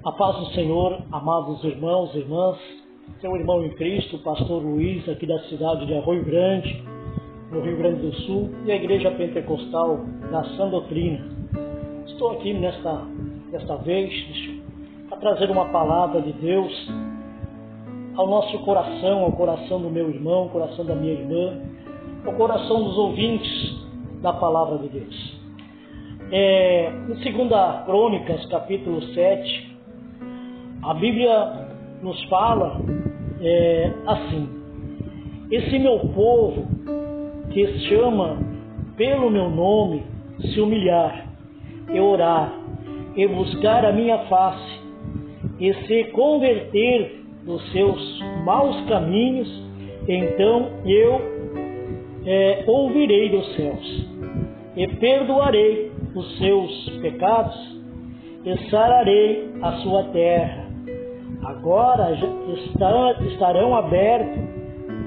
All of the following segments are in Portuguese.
A paz do Senhor, amados irmãos e irmãs, seu irmão em Cristo, pastor Luiz, aqui da cidade de Arroio Grande, no Rio Grande do Sul, e a Igreja Pentecostal da Sã Doutrina. Estou aqui desta vez para trazer uma palavra de Deus ao nosso coração, ao coração do meu irmão, ao coração da minha irmã, ao coração dos ouvintes da palavra de Deus. Em 2 Crônicas, capítulo 7, a Bíblia nos fala assim: esse meu povo que se chama pelo meu nome se humilhar, e orar, e buscar a minha face, e se converter dos seus maus caminhos, então eu ouvirei dos céus, e perdoarei os seus pecados, e sararei a sua terra. Agora estarão abertos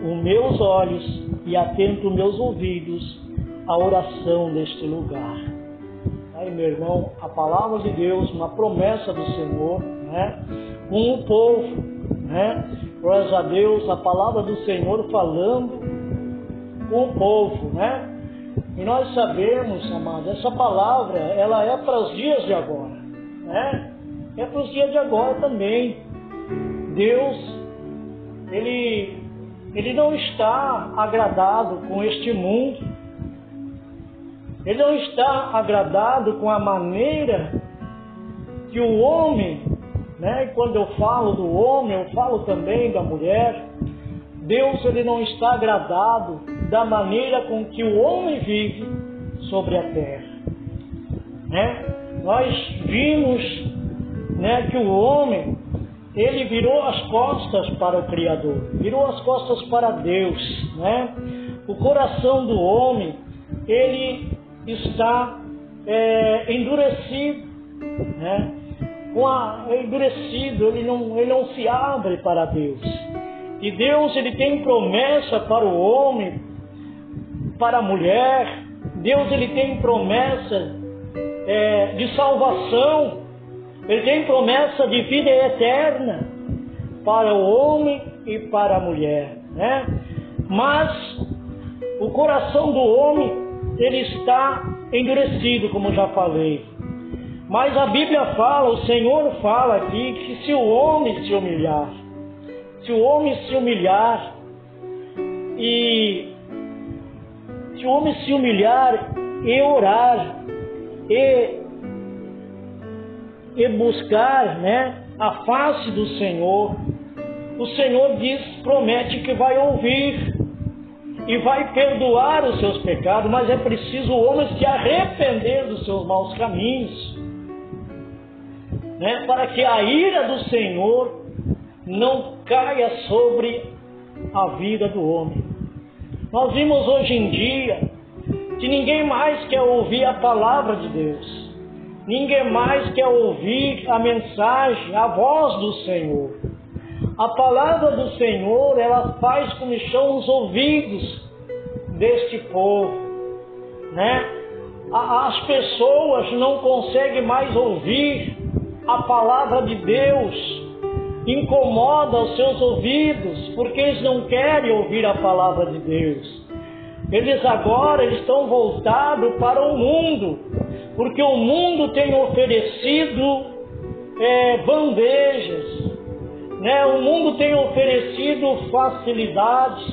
os meus olhos e atentos meus ouvidos à oração deste lugar. Aí, meu irmão, a palavra de Deus, uma promessa do Senhor, com o povo, glórias a Deus, a palavra do Senhor falando com o povo, E nós sabemos, amados, essa palavra, ela é para os dias de agora, É para os dias de agora também. Deus, Ele não está agradado com este mundo. Ele não está agradado com a maneira que o homem, e quando eu falo do homem, eu falo também da mulher. Deus, Ele não está agradado da maneira com que o homem vive sobre a terra. Nós vimos, que o homem, ele virou as costas para o Criador, virou as costas para Deus, O coração do homem, ele está endurecido, endurecido, ele não se abre para Deus. E Deus, ele tem promessa para o homem, para a mulher. Deus, ele tem promessa de salvação. Ele tem promessa de vida eterna para o homem e para a mulher, Mas o coração do homem, ele está endurecido, como já falei. Mas a Bíblia fala, o Senhor fala aqui, que se o homem se humilhar e orar e buscar, a face do Senhor, o Senhor promete que vai ouvir e vai perdoar os seus pecados, mas é preciso o homem se arrepender dos seus maus caminhos, para que a ira do Senhor não caia sobre a vida do homem. Nós vimos hoje em dia que ninguém mais quer ouvir a palavra de Deus. Ninguém mais quer ouvir a mensagem, a voz do Senhor. A palavra do Senhor, ela faz comichão os ouvidos deste povo, As pessoas não conseguem mais ouvir a palavra de Deus. Incomoda os seus ouvidos, porque eles não querem ouvir a palavra de Deus. Eles estão voltados para o mundo, porque o mundo tem oferecido bandejas, O mundo tem oferecido facilidades,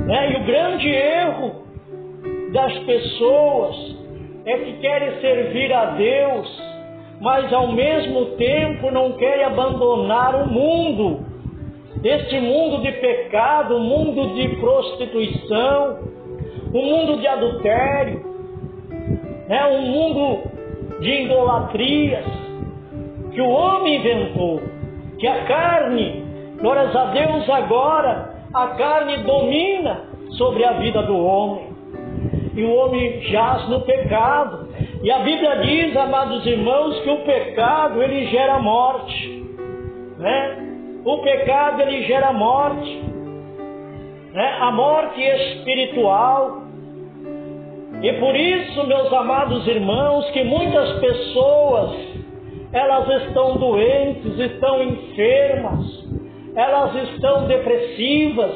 E o grande erro das pessoas é que querem servir a Deus, mas ao mesmo tempo não querem abandonar o mundo, este mundo de pecado, o mundo de prostituição, o mundo de adultério, um mundo de idolatrias que o homem inventou, que a carne, glórias a Deus, agora a carne domina sobre a vida do homem, e o homem jaz no pecado. E a Bíblia diz, amados irmãos, que o pecado, ele gera morte, O pecado, ele gera morte, A morte espiritual. E por isso, meus amados irmãos, que muitas pessoas elas estão doentes, estão enfermas, elas estão depressivas,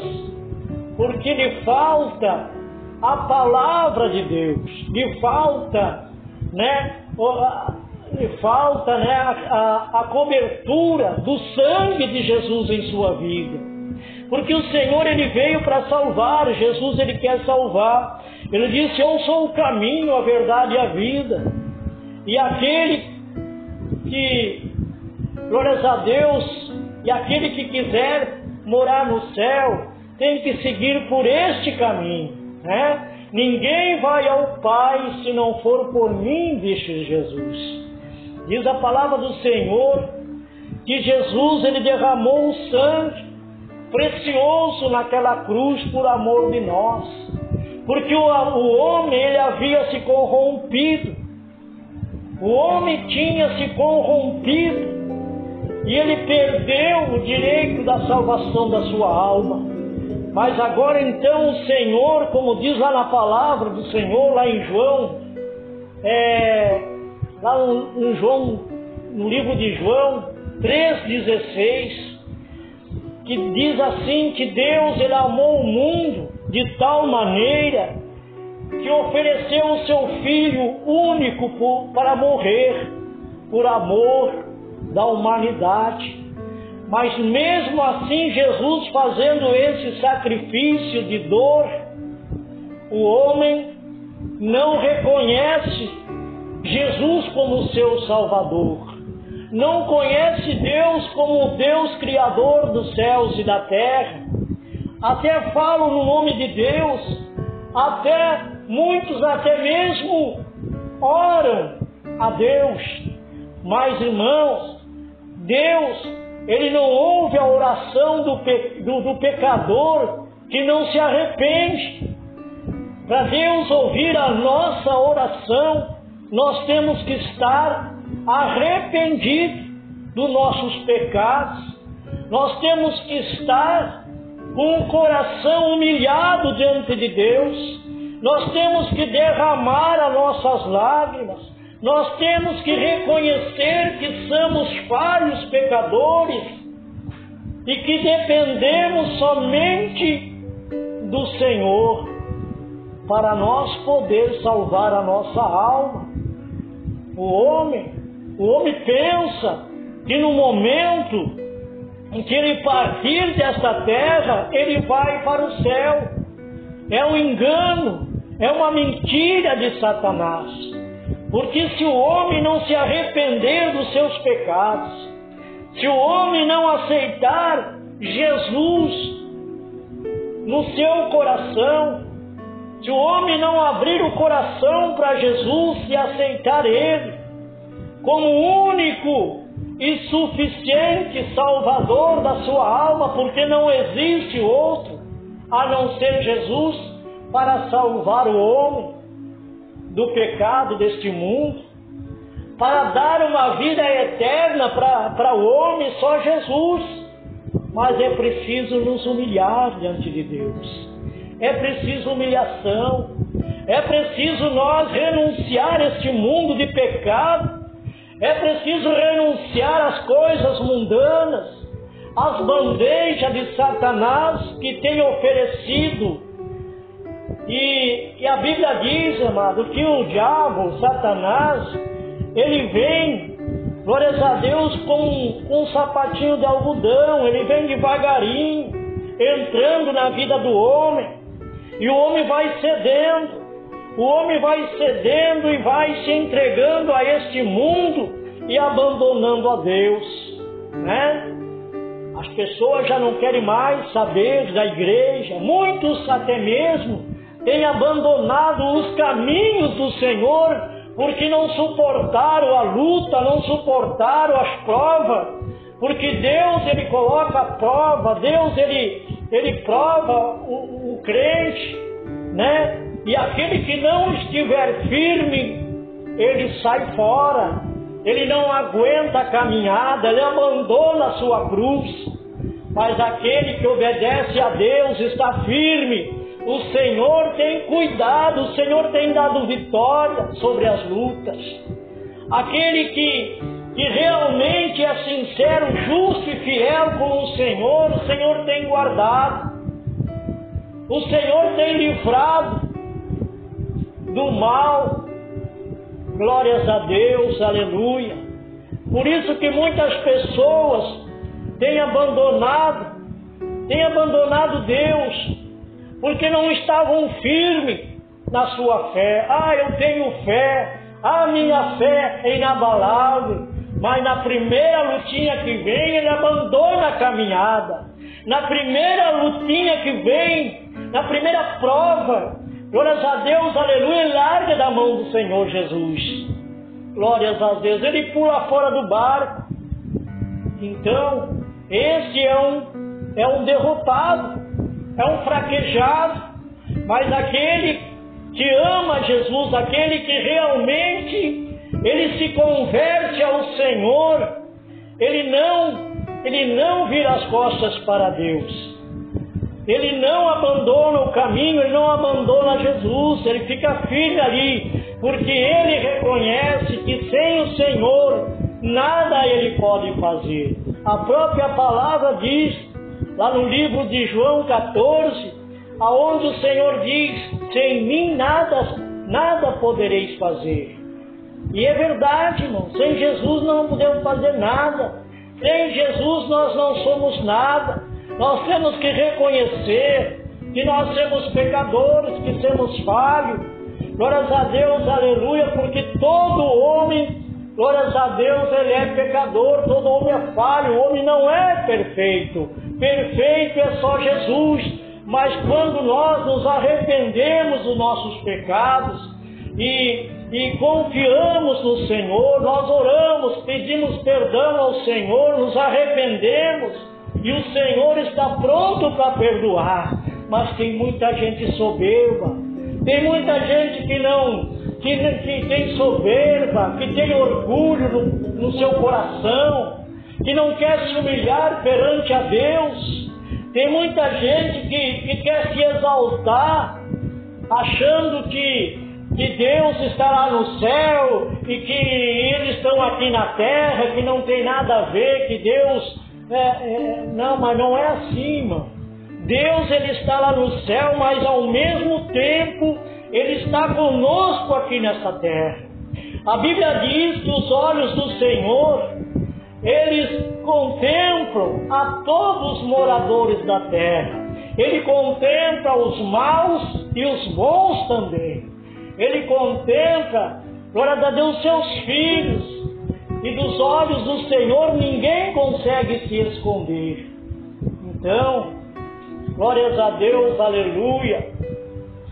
porque lhe falta a palavra de Deus, lhe falta, a cobertura do sangue de Jesus em sua vida. Porque o Senhor, Ele veio para salvar, Jesus, Ele quer salvar. Ele disse: eu sou o caminho, a verdade e a vida. E aquele que, glórias a Deus, e aquele que quiser morar no céu, tem que seguir por este caminho, né? Ninguém vai ao Pai se não for por mim, disse Jesus. Diz a palavra do Senhor que Jesus, Ele derramou o sangue precioso naquela cruz por amor de nós. Porque o homem, ele havia se corrompido. O homem tinha se corrompido. E ele perdeu o direito da salvação da sua alma. Mas agora então o Senhor, como diz lá na palavra do Senhor, lá em João, no livro de João 3,16, que diz assim que Deus, Ele amou o mundo de tal maneira que ofereceu o seu Filho único para morrer por amor da humanidade. Mas mesmo assim, Jesus fazendo esse sacrifício de dor, o homem não reconhece Jesus como seu Salvador. Não conhece Deus como o Deus Criador dos céus e da terra. Até falam no nome de Deus, muitos até mesmo oram a Deus. Mas, irmãos, Deus, Ele não ouve a oração do pecador que não se arrepende. Para Deus ouvir a nossa oração, nós temos que estar arrependidos dos nossos pecados. Nós temos que estar com o coração humilhado diante de Deus. Nós temos que derramar as nossas lágrimas. Nós temos que reconhecer que somos falhos pecadores e que dependemos somente do Senhor para nós poder salvar a nossa alma. O homem pensa que no momento em que ele partir desta terra, ele vai para o céu. É um engano, é uma mentira de Satanás. Porque se o homem não se arrepender dos seus pecados, se o homem não aceitar Jesus no seu coração, se o homem não abrir o coração para Jesus e aceitar Ele como único e suficiente Salvador da sua alma, porque não existe outro a não ser Jesus para salvar o homem do pecado deste mundo, para dar uma vida eterna para o homem, só Jesus. Mas é preciso nos humilhar diante de Deus. É preciso humilhação. É preciso nós renunciar a este mundo de pecado. É preciso renunciar às coisas mundanas, às bandejas de Satanás que tem oferecido. E a Bíblia diz, amado, que o diabo, Satanás, ele vem, glórias a Deus, com um sapatinho de algodão. Ele vem devagarinho, entrando na vida do homem. E o homem vai cedendo. O homem vai cedendo e vai se entregando a este mundo e abandonando a Deus, né? As pessoas já não querem mais saber da igreja. Muitos até mesmo têm abandonado os caminhos do Senhor porque não suportaram a luta, não suportaram as provas. Porque Deus, Ele coloca a prova, Deus, Ele prova o crente, né? E aquele que não estiver firme, ele sai fora, ele não aguenta a caminhada, ele abandona a sua cruz. Mas aquele que obedece a Deus está firme. O Senhor tem cuidado, o Senhor tem dado vitória sobre as lutas. Aquele que que realmente é sincero, justo e fiel com o Senhor tem guardado. O Senhor tem livrado do mal. Glórias a Deus, aleluia. Por isso que muitas pessoas têm abandonado Deus, porque não estavam firmes na sua fé. Eu tenho fé, a minha fé é inabalável. Mas na primeira lutinha que vem, ele abandona a caminhada. Na primeira lutinha que vem, na primeira prova, glórias a Deus, aleluia, ele larga da mão do Senhor Jesus. Glórias a Deus, ele pula fora do barco. Então, esse é um derrotado, é um fraquejado. Mas aquele que ama Jesus, aquele que realmente ele se converte ao Senhor, ele não vira as costas para Deus. Ele não abandona o caminho, ele não abandona Jesus, ele fica firme ali, porque ele reconhece que sem o Senhor nada ele pode fazer. A própria palavra diz, lá no livro de João 14, aonde o Senhor diz: sem mim nada podereis fazer. E é verdade, irmão, sem Jesus não podemos fazer nada. Sem Jesus nós não somos nada. Nós temos que reconhecer que nós somos pecadores, que somos falhos. Glórias a Deus, aleluia, porque todo homem, glórias a Deus, ele é pecador, todo homem é falho, o homem não é perfeito. Perfeito é só Jesus. Mas quando nós nos arrependemos dos nossos pecados e confiamos no Senhor, nós oramos, pedimos perdão ao Senhor, nos arrependemos e o Senhor está pronto para perdoar. Mas tem muita gente soberba, tem muita gente que tem soberba, que tem orgulho no seu coração, que não quer se humilhar perante a Deus. Tem muita gente que quer se exaltar, achando que Deus está lá no céu e que eles estão aqui na terra, que não tem nada a ver, que Deus... Não, mas não é assim, irmão. Deus, ele está lá no céu, mas ao mesmo tempo ele está conosco aqui nessa terra. A Bíblia diz que os olhos do Senhor, eles contemplam a todos os moradores da terra. Ele contempla os maus e os bons também. Ele contempla, glória a Deus, seus filhos. E dos olhos do Senhor ninguém consegue se esconder. Então, glórias a Deus, aleluia.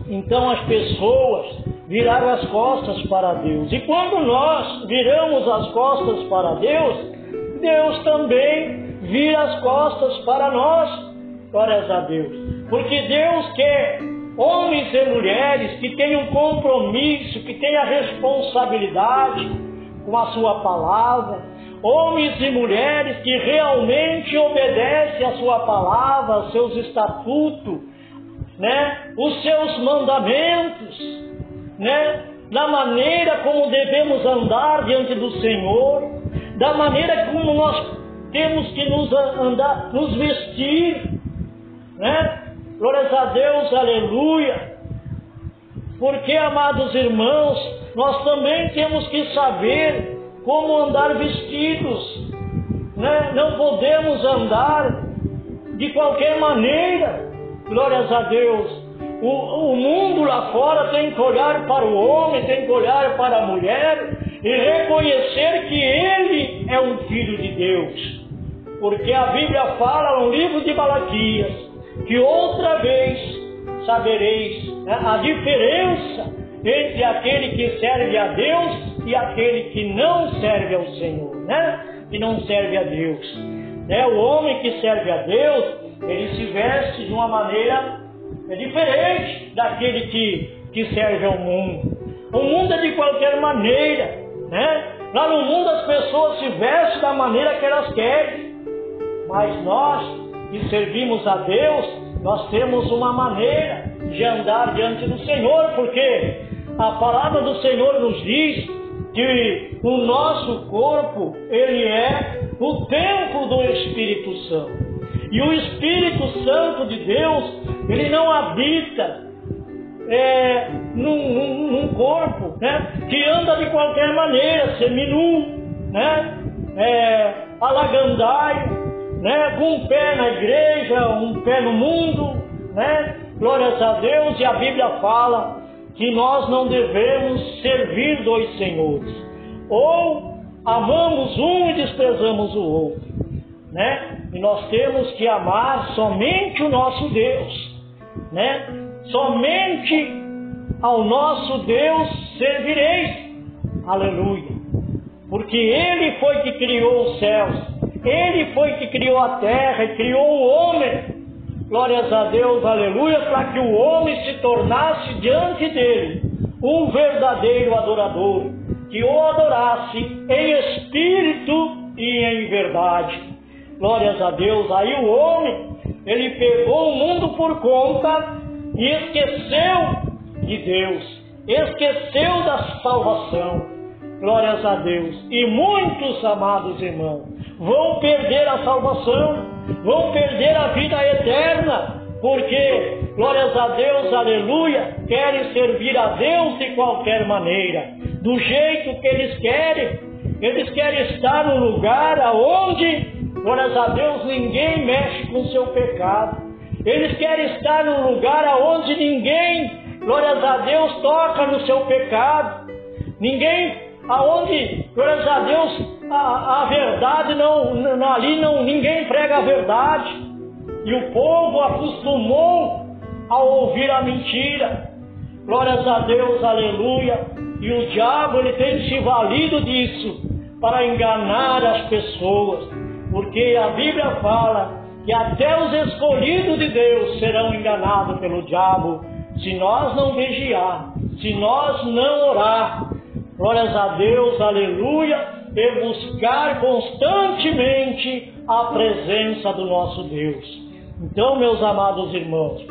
Então as pessoas viraram as costas para Deus. E quando nós viramos as costas para Deus, Deus também vira as costas para nós. Glórias a Deus. Porque Deus quer homens e mulheres que tenham compromisso, que tenham responsabilidade com a sua palavra, homens e mulheres que realmente obedecem a sua palavra, aos seus estatutos, os seus mandamentos, da maneira como devemos andar diante do Senhor, da maneira como nós temos que nos vestir, glórias a Deus, aleluia. Porque, amados irmãos, nós também temos que saber como andar vestidos, Não podemos andar de qualquer maneira. Glórias a Deus. O mundo lá fora tem que olhar para o homem, tem que olhar para a mulher e reconhecer que ele é um filho de Deus. Porque a Bíblia fala no livro de Malaquias que outra vez sabereis a diferença entre aquele que serve a Deus e aquele que não serve ao Senhor, que não serve a Deus. O homem que serve a Deus, ele se veste de uma maneira diferente daquele que serve ao mundo. O mundo é de qualquer maneira, Lá no mundo as pessoas se vestem da maneira que elas querem. Mas nós que servimos a Deus, nós temos uma maneira de andar diante do Senhor, porque a palavra do Senhor nos diz que o nosso corpo, ele é o templo do Espírito Santo. E o Espírito Santo de Deus, ele não habita num corpo, né, que anda de qualquer maneira, seminu, né, alagandaio, né, com um pé na igreja, um pé no mundo, né, glórias a Deus. E a Bíblia fala que nós não devemos servir dois senhores, ou amamos um e desprezamos o outro, né? E nós temos que amar somente o nosso Deus, né? Somente ao nosso Deus servireis, aleluia, porque Ele foi que criou os céus, Ele foi que criou a terra e criou o homem, glórias a Deus, aleluia, para que o homem se tornasse diante dele um verdadeiro adorador, que o adorasse em espírito e em verdade. Glórias a Deus. Aí o homem, ele pegou o mundo por conta e esqueceu de Deus, esqueceu da salvação. Glórias a Deus. E muitos, amados irmãos, vão perder a salvação, vão perder a vida eterna, porque, glórias a Deus, aleluia, querem servir a Deus de qualquer maneira, do jeito que eles querem. Eles querem estar num lugar aonde, glórias a Deus, ninguém mexe com o seu pecado. Eles querem estar num lugar aonde ninguém, glórias a Deus, toca no seu pecado. Ninguém, aonde, glórias a Deus, a verdade ninguém prega a verdade. E o povo acostumou a ouvir a mentira. Glórias a Deus, aleluia. E o diabo, ele tem se valido disso para enganar as pessoas, porque a Bíblia fala que até os escolhidos de Deus serão enganados pelo diabo, se nós não vigiar, se nós não orar. Glórias a Deus, aleluia, e buscar constantemente a presença do nosso Deus. Então, meus amados irmãos,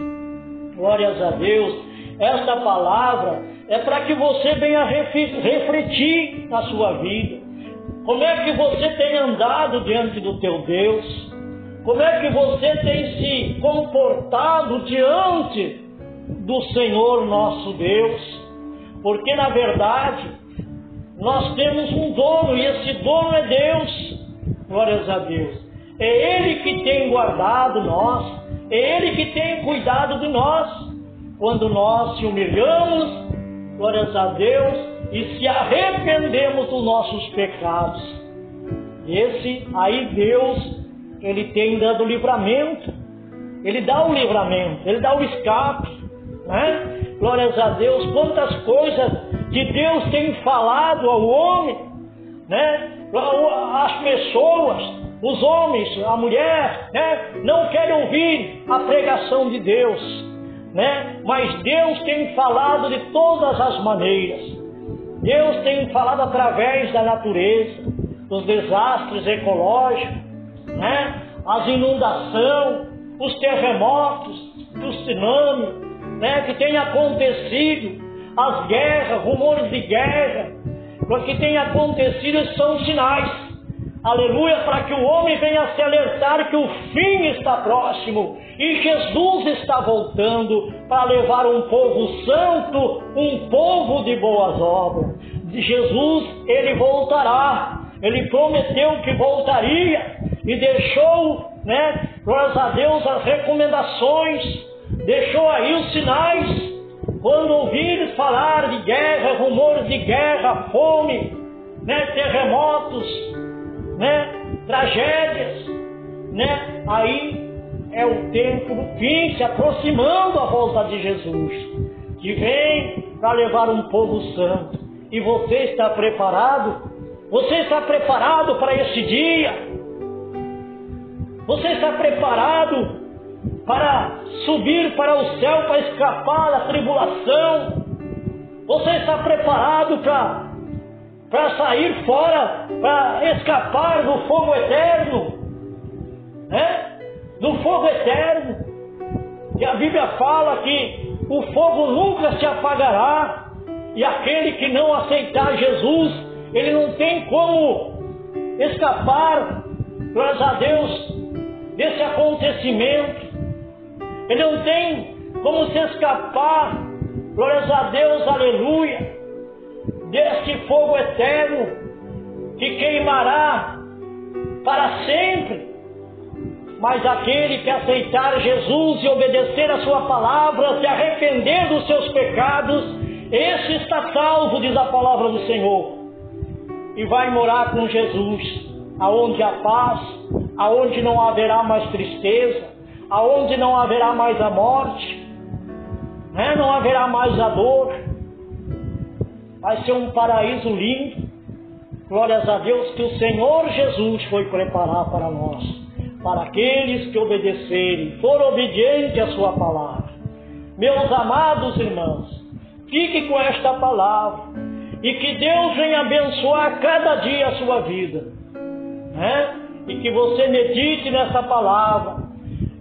glórias a Deus, esta palavra é para que você venha refletir na sua vida. Como é que você tem andado diante do teu Deus? Como é que você tem se comportado diante do Senhor nosso Deus? Porque, na verdade, nós temos um dono, e esse dono é Deus. Glórias a Deus. É Ele que tem guardado nós, é Ele que tem cuidado de nós. Quando nós se humilhamos, glórias a Deus, e se arrependemos dos nossos pecados, aí Deus, Ele tem dado livramento, Ele dá o livramento, Ele dá o escape, né? Glórias a Deus. Quantas coisas que Deus tem falado ao homem, né? As pessoas, os homens, a mulher, né? Não querem ouvir a pregação de Deus, né? Mas Deus tem falado de todas as maneiras. Deus tem falado através da natureza, dos desastres ecológicos, né? As inundações, os terremotos, os tsunamis, né? Que tem acontecido, as guerras, rumores de guerra, o que tem acontecido são sinais, aleluia, para que o homem venha se alertar que o fim está próximo e Jesus está voltando para levar um povo santo, um povo de boas obras. Jesus, Ele voltará, Ele prometeu que voltaria e deixou, né, glórias a Deus, as recomendações, deixou aí os sinais. Quando ouvires falar de guerra, rumores de guerra, fome, né, terremotos, né, tragédias, né, aí é o tempo do fim, se aproximando a volta de Jesus, que vem para levar um povo santo. E você está preparado? Você está preparado para esse dia? Você está preparado para subir para o céu, para escapar da tribulação? Você está preparado para sair fora, para escapar do fogo eterno? Né? Do fogo eterno. E a Bíblia fala que o fogo nunca se apagará. E aquele que não aceitar Jesus ele não tem como escapar, glórias a Deus, desse acontecimento. Ele não tem como se escapar, glórias a Deus, aleluia, desse fogo eterno que queimará para sempre. Mas aquele que aceitar Jesus e obedecer a sua palavra, se arrepender dos seus pecados, esse está salvo, diz a palavra do Senhor, e vai morar com Jesus, aonde há paz, aonde não haverá mais tristeza, aonde não haverá mais a morte, não haverá mais a dor. Vai ser um paraíso lindo, glórias a Deus, que o Senhor Jesus foi preparar para nós, para aqueles que obedecerem, for obediente à sua palavra. Meus amados irmãos, fique com esta palavra, e que Deus venha abençoar cada dia a sua vida, e que você medite nessa palavra,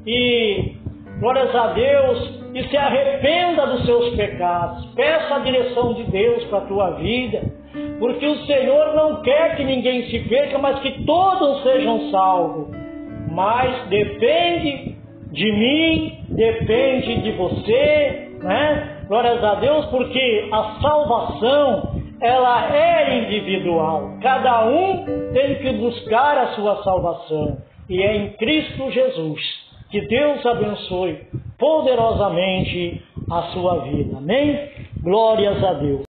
e, glórias a Deus, e se arrependa dos seus pecados, peça a direção de Deus para a tua vida, porque o Senhor não quer que ninguém se perca, mas que todos sejam salvos. Mas depende de mim, depende de você, glórias a Deus, porque a salvação, ela é individual. Cada um tem que buscar a sua salvação, e é em Cristo Jesus. Que Deus abençoe poderosamente a sua vida. Amém? Glórias a Deus.